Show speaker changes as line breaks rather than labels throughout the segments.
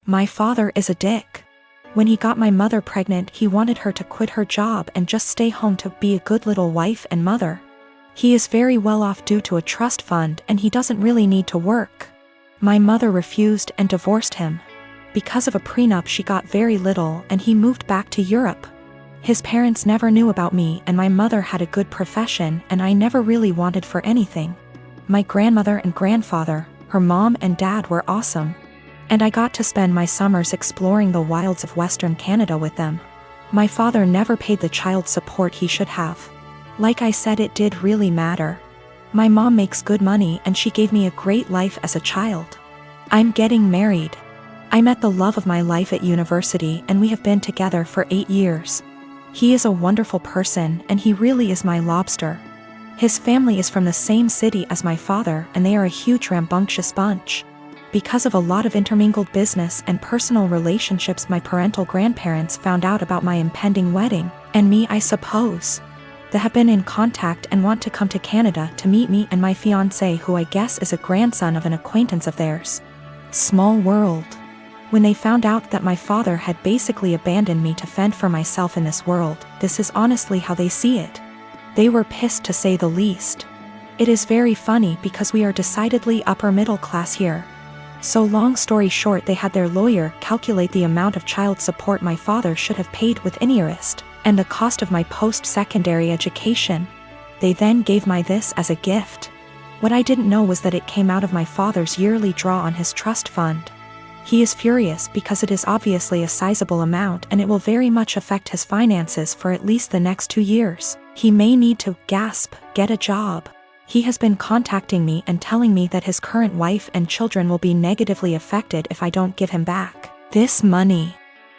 My father is a dick. When he got my mother pregnant, he wanted her to quit her job and just stay home to be a good little wife and mother. He is very well off due to a trust fund and he doesn't really need to work. My mother refused and divorced him. Because of a prenup she got very little and he moved back to Europe. His parents never knew about me and my mother had a good profession and I never really wanted for anything. My grandmother and grandfather, her mom and dad were awesome. And I got to spend my summers exploring the wilds of Western Canada with them. My father never paid the child support he should have. Like I said, it did really matter. My mom makes good money and she gave me a great life as a child. I'm getting married. I met the love of my life at university and we have been together for 8 years. He is a wonderful person and he really is my lobster. His family is from the same city as my father and they are a huge rambunctious bunch. Because of a lot of intermingled business and personal relationships, my parental grandparents found out about my impending wedding, and me, I suppose. They have been in contact and want to come to Canada to meet me and my fiancé, who I guess is a grandson of an acquaintance of theirs. Small world. When they found out that my father had basically abandoned me to fend for myself in this world, this is honestly how they see it. They were pissed, to say the least. It is very funny because we are decidedly upper middle class here. So long story short, they had their lawyer calculate the amount of child support my father should have paid with interest, and the cost of my post-secondary education. They then gave my this as a gift. What I didn't know was that it came out of my father's yearly draw on his trust fund. He is furious because it is obviously a sizable amount and it will very much affect his finances for at least the next 2 years. He may need to, get a job. He has been contacting me and telling me that his current wife and children will be negatively affected if I don't give him back this money.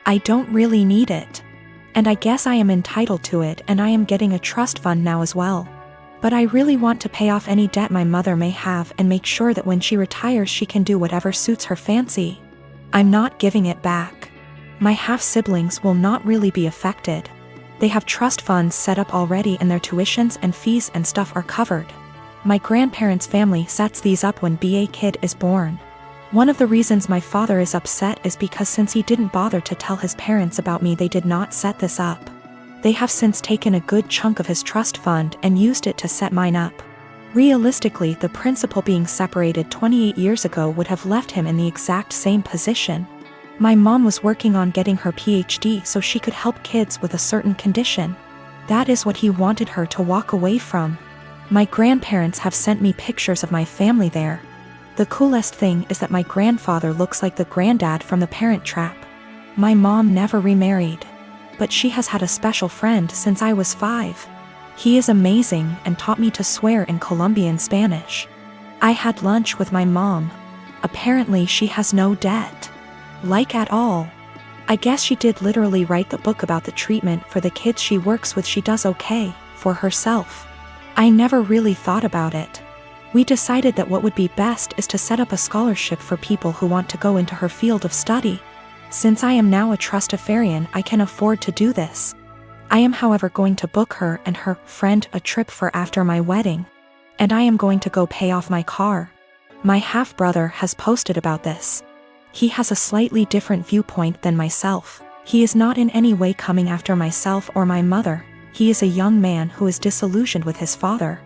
I don't really need it. And I guess I am entitled to it, and I am getting a trust fund now as well. But I really want to pay off any debt my mother may have and make sure that when she retires she can do whatever suits her fancy. I'm not giving it back. My half-siblings will not really be affected. They have trust funds set up already and their tuitions and fees and stuff are covered. My grandparents' family sets these up when a kid is born. One of the reasons my father is upset is because since he didn't bother to tell his parents about me, they did not set this up. They have since taken a good chunk of his trust fund and used it to set mine up. Realistically, the principal being separated 28 years ago would have left him in the exact same position. My mom was working on getting her PhD so she could help kids with a certain condition. That is what he wanted her to walk away from. My grandparents have sent me pictures of my family there. The coolest thing is that my grandfather looks like the granddad from The Parent Trap. My mom never remarried, but she has had a special friend since I was 5. He is amazing and taught me to swear in Colombian Spanish. I had lunch with my mom. Apparently she has no debt. Like at all. I guess she did literally write the book about the treatment for the kids she works with. She does okay for herself. I never really thought about it. We decided that what would be best is to set up a scholarship for people who want to go into her field of study. Since I am now a trustafarian, I can afford to do this. I am however going to book her and her friend a trip for after my wedding. And I am going to go pay off my car. My half-brother has posted about this. He has a slightly different viewpoint than myself. He is not in any way coming after myself or my mother. He is a young man who is disillusioned with his father.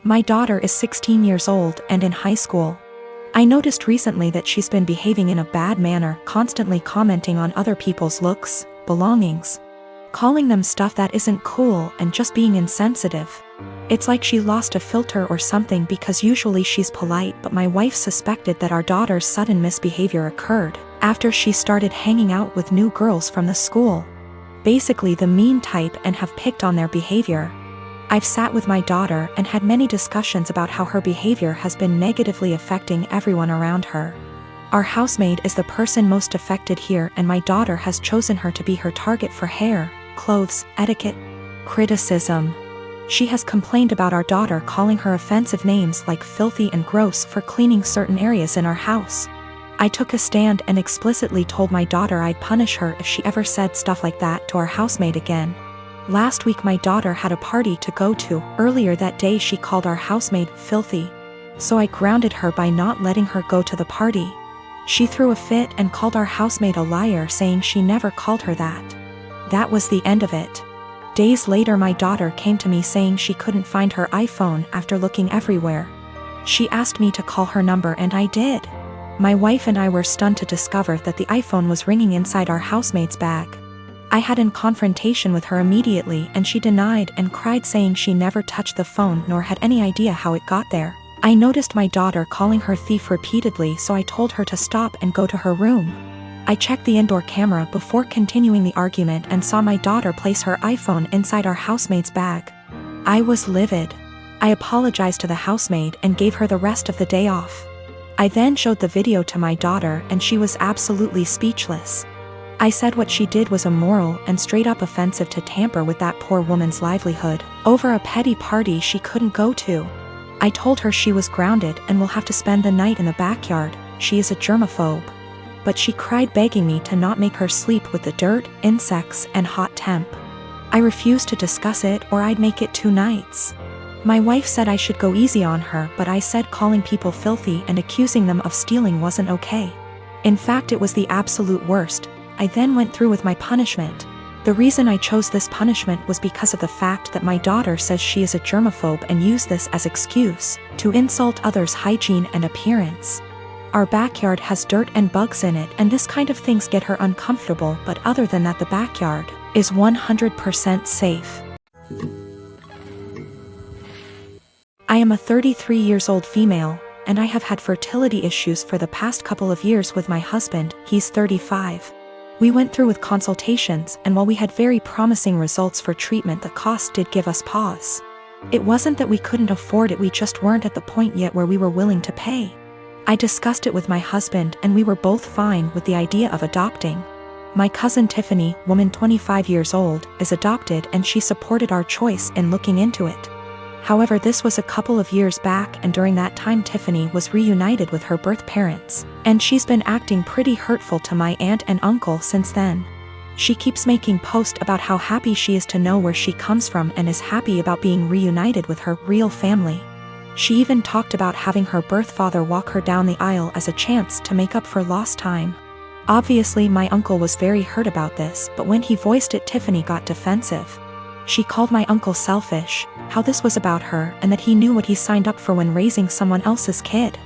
My daughter is 16 years old and in high school. I noticed recently that she's been behaving in a bad manner, constantly commenting on other people's looks, belongings, calling them stuff that isn't cool and just being insensitive. It's like she lost a filter or something, because usually she's polite, but my wife suspected that our daughter's sudden misbehavior occurred after she started hanging out with new girls from the school. Basically the mean type, and have picked on their behavior. I've sat with my daughter and had many discussions about how her behavior has been negatively affecting everyone around her. Our housemaid is the person most affected here, and my daughter has chosen her to be her target for hair, clothes, etiquette, criticism. She has complained about our daughter calling her offensive names like filthy and gross for cleaning certain areas in our house. I took a stand and explicitly told my daughter I'd punish her if she ever said stuff like that to our housemaid again. Last week my daughter had a party to go to. Earlier that day she called our housemaid filthy. so I grounded her by not letting her go to the party. She threw a fit and called our housemaid a liar, saying she never called her that. That was the end of it. Days later, my daughter came to me saying she couldn't find her iPhone after looking everywhere. She asked me to call her number and I did. My wife and I were stunned to discover that the iPhone was ringing inside our housemaid's bag. I had in confrontation with her immediately and she denied and cried, saying she never touched the phone nor had any idea how it got there. I noticed my daughter calling her thief repeatedly, so I told her to stop and go to her room. I checked the indoor camera before continuing the argument and saw my daughter place her iPhone inside our housemaid's bag. I was livid. I apologized to the housemaid and gave her the rest of the day off. I then showed the video to my daughter and she was absolutely speechless. I said what she did was immoral and straight up offensive to tamper with that poor woman's livelihood over a petty party she couldn't go to. I told her she was grounded and will have to spend the night in the backyard. She is a germaphobe. But she cried, begging me to not make her sleep with the dirt, insects, and hot temp. I refused to discuss it or I'd make it 2 nights. My wife said I should go easy on her, but I said calling people filthy and accusing them of stealing wasn't okay. In fact, it was the absolute worst. I then went through with my punishment. The reason I chose this punishment was because of the fact that my daughter says she is a germaphobe and used this as excuse to insult others' hygiene and appearance. Our backyard has dirt and bugs in it, and this kind of things get her uncomfortable, but other than that the backyard is 100% safe. I am a 33 years old female, and I have had fertility issues for the past couple of years with my husband. He's 35. We went through with consultations, and while we had very promising results for treatment, the cost did give us pause. It wasn't that we couldn't afford it, we just weren't at the point yet where we were willing to pay. I discussed it with my husband and we were both fine with the idea of adopting. My cousin Tiffany, woman 25 years old, is adopted and she supported our choice in looking into it. However, this was a couple of years back, and during that time Tiffany was reunited with her birth parents, and she's been acting pretty hurtful to my aunt and uncle since then. She keeps making posts about how happy she is to know where she comes from and is happy about being reunited with her real family. She even talked about having her birth father walk her down the aisle as a chance to make up for lost time. Obviously, my uncle was very hurt about this, but when he voiced it, Tiffany got defensive. She called my uncle selfish, how this was about her, and that he knew what he signed up for when raising someone else's kid.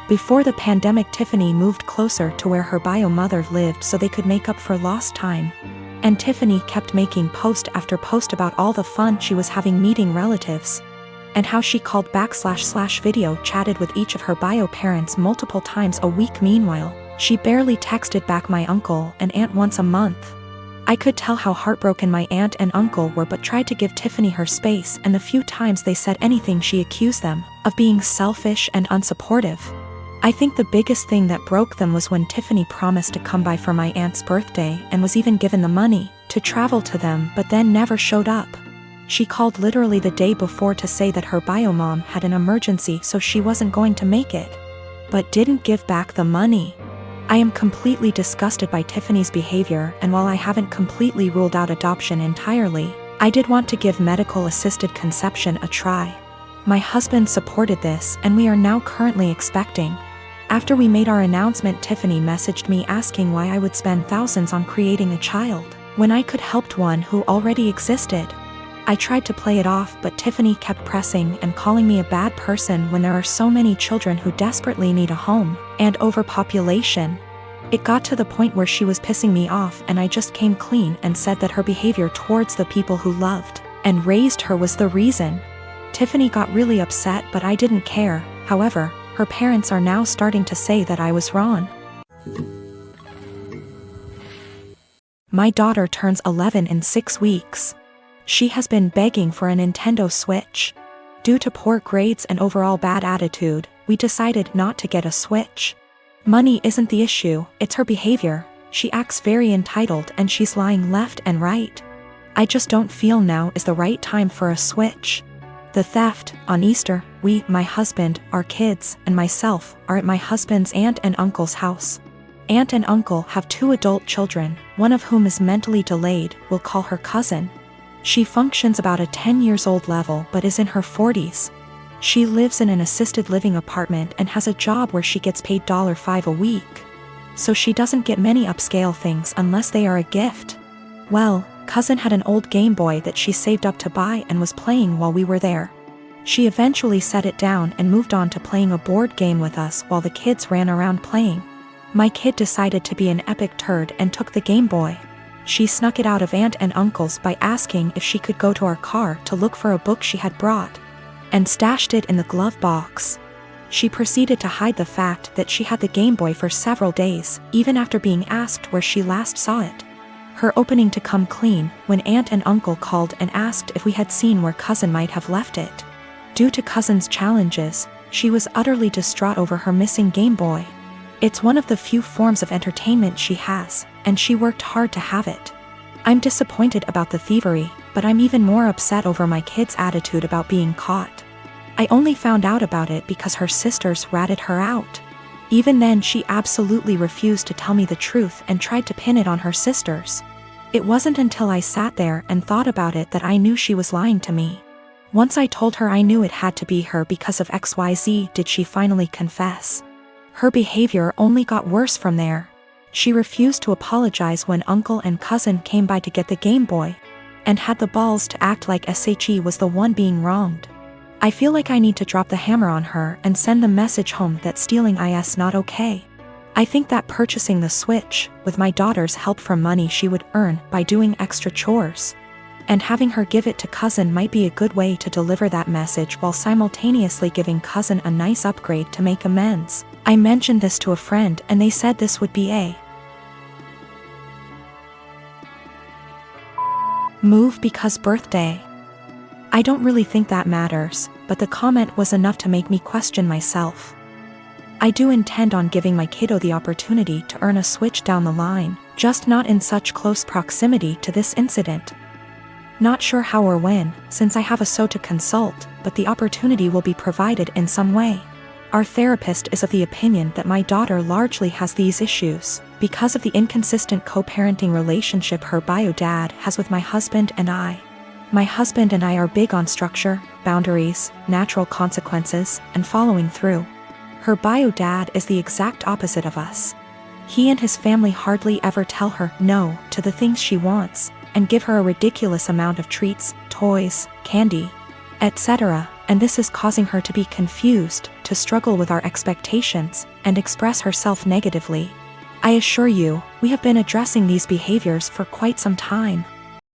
Before the pandemic, Tiffany moved closer to where her bio mother lived so they could make up for lost time. And Tiffany kept making post after post about all the fun she was having meeting relatives, and how she called / video chatted with each of her bio parents multiple times a week. Meanwhile, she barely texted back my uncle and aunt once a month. I could tell how heartbroken my aunt and uncle were, but tried to give Tiffany her space, and the few times they said anything she accused them of being selfish and unsupportive. I think the biggest thing that broke them was when Tiffany promised to come by for my aunt's birthday and was even given the money to travel to them, but then never showed up. She called literally the day before to say that her bio mom had an emergency so she wasn't going to make it, but didn't give back the money. I am completely disgusted by Tiffany's behavior, and while I haven't completely ruled out adoption entirely, I did want to give medical assisted conception a try. My husband supported this and we are now currently expecting. After we made our announcement, Tiffany messaged me asking why I would spend thousands on creating a child when I could help one who already existed. I tried to play it off, but Tiffany kept pressing and calling me a bad person when there are so many children who desperately need a home, and overpopulation. It got to the point where she was pissing me off, and I just came clean and said that her behavior towards the people who loved and raised her was the reason. Tiffany got really upset, but I didn't care. However, her parents are now starting to say that I was wrong. My daughter turns 11 in 6 weeks. She has been begging for a Nintendo Switch. Due to poor grades and overall bad attitude, we decided not to get a Switch. Money isn't the issue, it's her behavior. She acts very entitled and she's lying left and right. I just don't feel now is the right time for a Switch. The theft, on Easter, we, my husband, our kids, and myself, are at my husband's aunt and uncle's house. Aunt and uncle have 2 adult children, one of whom is mentally delayed, we'll call her cousin. She functions about a 10 years old level but is in her 40s. She lives in an assisted living apartment and has a job where she gets paid $5 a week. So she doesn't get many upscale things unless they are a gift. Well, cousin had an old Game Boy that she saved up to buy and was playing while we were there. She eventually set it down and moved on to playing a board game with us while the kids ran around playing. My kid decided to be an epic turd and took the Game Boy. She snuck it out of aunt and uncle's by asking if she could go to our car to look for a book she had brought, and stashed it in the glove box. She proceeded to hide the fact that she had the Game Boy for several days, even after being asked where she last saw it. Her opening to come clean when aunt and uncle called and asked if we had seen where cousin might have left it. Due to cousin's challenges, she was utterly distraught over her missing Game Boy. It's one of the few forms of entertainment she has, and she worked hard to have it. I'm disappointed about the thievery, but I'm even more upset over my kid's attitude about being caught. I only found out about it because her sisters ratted her out. Even then, she absolutely refused to tell me the truth and tried to pin it on her sisters. It wasn't until I sat there and thought about it that I knew she was lying to me. Once I told her I knew it had to be her because of XYZ, did she finally confess. Her behavior only got worse from there. She refused to apologize when uncle and cousin came by to get the Game Boy, and had the balls to act like SHE was the one being wronged. I feel like I need to drop the hammer on her and send the message home that stealing is not okay. I think that purchasing the Switch, with my daughter's help from money she would earn by doing extra chores, and having her give it to cousin might be a good way to deliver that message while simultaneously giving cousin a nice upgrade to make amends. I mentioned this to a friend and they said this would be a move because birthday. I don't really think that matters, but the comment was enough to make me question myself. I do intend on giving my kiddo the opportunity to earn a Switch down the line, just not in such close proximity to this incident. Not sure how or when, since I have a SO to consult, but the opportunity will be provided in some way. Our therapist is of the opinion that my daughter largely has these issues because of the inconsistent co-parenting relationship her bio dad has with my husband and I. My husband and I are big on structure, boundaries, natural consequences, and following through. Her bio dad is the exact opposite of us. He and his family hardly ever tell her no to the things she wants, and give her a ridiculous amount of treats, toys, candy, etc., and this is causing her to be confused, to struggle with our expectations, and express herself negatively. I assure you, we have been addressing these behaviors for quite some time.